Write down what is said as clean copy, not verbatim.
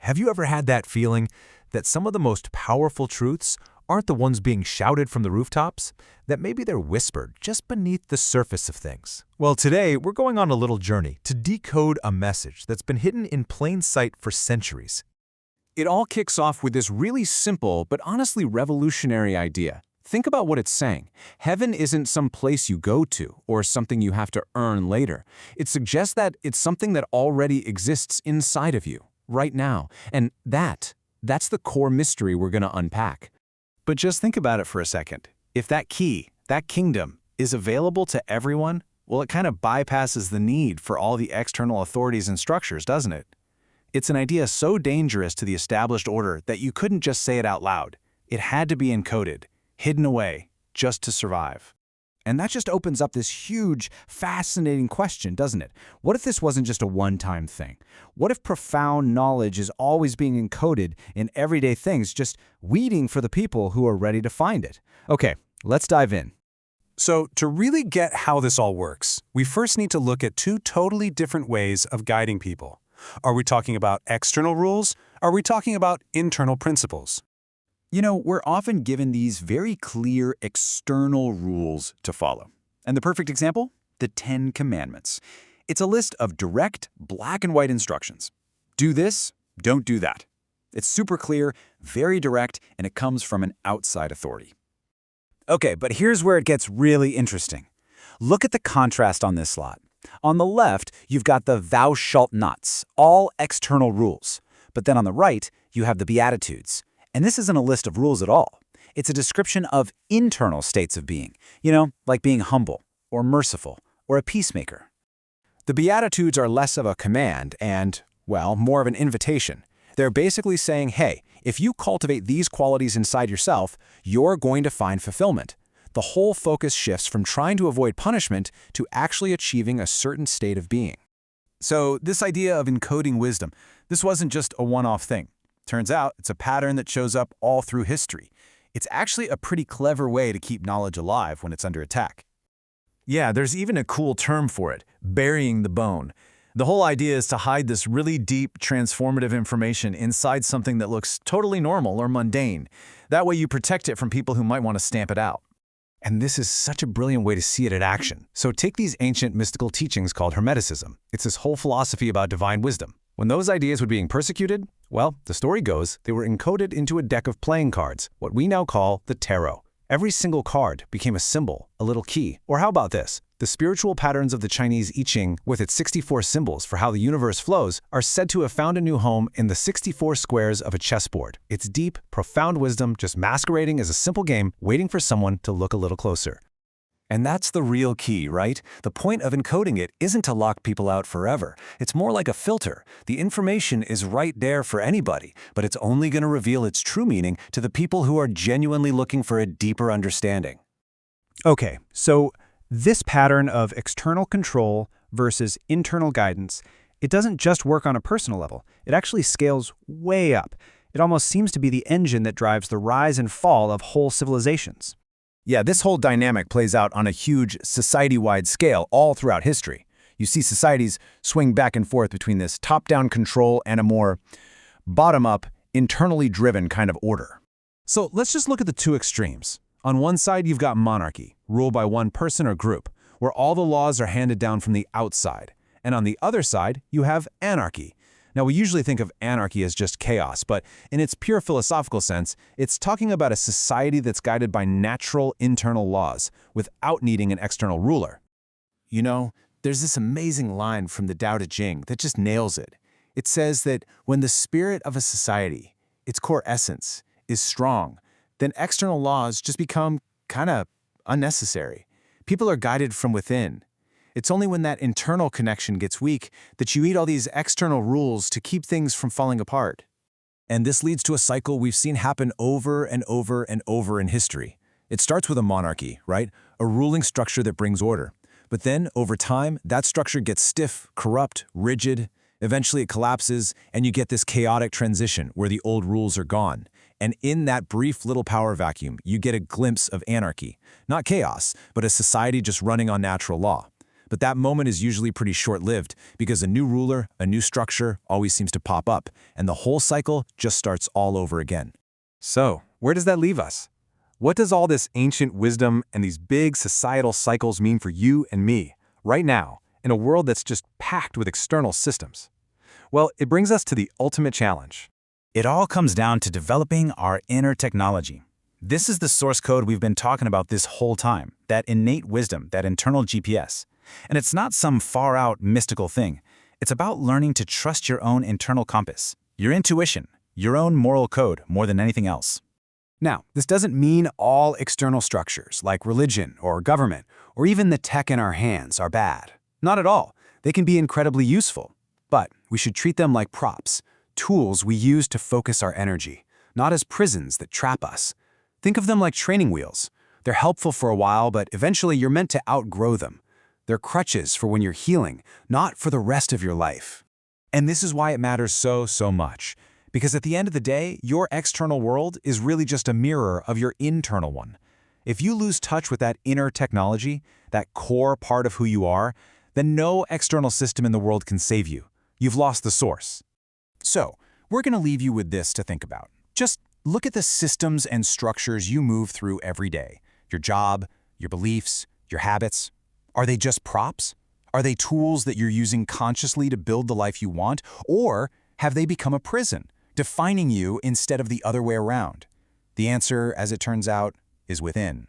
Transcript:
Have you ever had that feeling that some of the most powerful truths aren't the ones being shouted from the rooftops? That maybe they're whispered just beneath the surface of things? Well, today we're going on a little journey to decode a message that's been hidden in plain sight for centuries. It all kicks off with this really simple but honestly revolutionary idea. Think about what it's saying. Heaven isn't some place you go to or something you have to earn later. It suggests that it's something that already exists inside of you, right now. And that's the core mystery we're going to unpack. But just think about it for a second. If that key, that kingdom, is available to everyone, well, it kind of bypasses the need for all the external authorities and structures, doesn't it? It's an idea so dangerous to the established order that you couldn't just say it out loud. It had to be encoded, hidden away, just to survive. And that just opens up this huge, fascinating question, doesn't it? What if this wasn't just a one-time thing? What if profound knowledge is always being encoded in everyday things, just waiting for the people who are ready to find it? Okay, let's dive in. So, to really get how this all works, we first need to look at two totally different ways of guiding people. Are we talking about external rules? Are we talking about internal principles? You know, we're often given these very clear external rules to follow. And the perfect example? The 10 Commandments. It's a list of direct, black and white instructions. Do this, don't do that. It's super clear, very direct, and it comes from an outside authority. Okay, but here's where it gets really interesting. Look at the contrast on this slide. On the left, you've got the thou shalt nots, all external rules. But then on the right, you have the Beatitudes. And this isn't a list of rules at all. It's a description of internal states of being, like being humble, or merciful, or a peacemaker. The Beatitudes are less of a command and, well, more of an invitation. They're basically saying, hey, if you cultivate these qualities inside yourself, you're going to find fulfillment. The whole focus shifts from trying to avoid punishment to actually achieving a certain state of being. So this idea of encoding wisdom, this wasn't just a one-off thing. Turns out it's a pattern that shows up all through history. It's actually a pretty clever way to keep knowledge alive when it's under attack. Yeah, there's even a cool term for it, burying the bone. The whole idea is to hide this really deep, transformative information inside something that looks totally normal or mundane. That way you protect it from people who might want to stamp it out. And this is such a brilliant way to see it in action. So take these ancient mystical teachings called Hermeticism. It's this whole philosophy about divine wisdom. When those ideas were being persecuted, well, the story goes, they were encoded into a deck of playing cards, what we now call the tarot. Every single card became a symbol, a little key. Or how about this? The spiritual patterns of the Chinese I Ching, with its 64 symbols for how the universe flows, are said to have found a new home in the 64 squares of a chessboard. It's deep, profound wisdom just masquerading as a simple game, waiting for someone to look a little closer. And that's the real key, right? The point of encoding it isn't to lock people out forever. It's more like a filter. The information is right there for anybody, but it's only going to reveal its true meaning to the people who are genuinely looking for a deeper understanding. Okay, so this pattern of external control versus internal guidance, it doesn't just work on a personal level. It actually scales way up. It almost seems to be the engine that drives the rise and fall of whole civilizations. Yeah, this whole dynamic plays out on a huge society-wide scale all throughout history. You see societies swing back and forth between this top-down control and a more bottom-up, internally driven kind of order. So let's just look at the two extremes. On one side, you've got monarchy, ruled by one person or group, where all the laws are handed down from the outside. And on the other side, you have anarchy. Now, we usually think of anarchy as just chaos, but in its pure philosophical sense, it's talking about a society that's guided by natural internal laws, without needing an external ruler. You know, there's this amazing line from the Tao Te Ching that just nails it. It says that when the spirit of a society, its core essence, is strong, then external laws just become kind of unnecessary. People are guided from within. It's only when that internal connection gets weak that you need all these external rules to keep things from falling apart. And this leads to a cycle we've seen happen over and over and over in history. It starts with a monarchy, right? A ruling structure that brings order. But then, over time, that structure gets stiff, corrupt, rigid. Eventually it collapses, and you get this chaotic transition where the old rules are gone. And in that brief little power vacuum, you get a glimpse of anarchy. Not chaos, but a society just running on natural law. But that moment is usually pretty short-lived because a new ruler, a new structure always seems to pop up, and the whole cycle just starts all over again. So, where does that leave us? What does all this ancient wisdom and these big societal cycles mean for you and me, right now, in a world that's just packed with external systems? Well, it brings us to the ultimate challenge. It all comes down to developing our inner technology. This is the source code we've been talking about this whole time, that innate wisdom, that internal GPS. And it's not some far-out mystical thing. It's about learning to trust your own internal compass, your intuition, your own moral code more than anything else. Now, this doesn't mean all external structures, like religion or government, or even the tech in our hands, are bad. Not at all. They can be incredibly useful. But we should treat them like props, tools we use to focus our energy, not as prisons that trap us. Think of them like training wheels. They're helpful for a while, but eventually you're meant to outgrow them. They're crutches for when you're healing, not for the rest of your life. And this is why it matters so much. Because at the end of the day, your external world is really just a mirror of your internal one. If you lose touch with that inner technology, that core part of who you are, then no external system in the world can save you. You've lost the source. So, we're going to leave you with this to think about. Just look at the systems and structures you move through every day. Your job, your beliefs, your habits. Are they just props? Are they tools that you're using consciously to build the life you want? Or have they become a prison, defining you instead of the other way around? The answer, as it turns out, is within.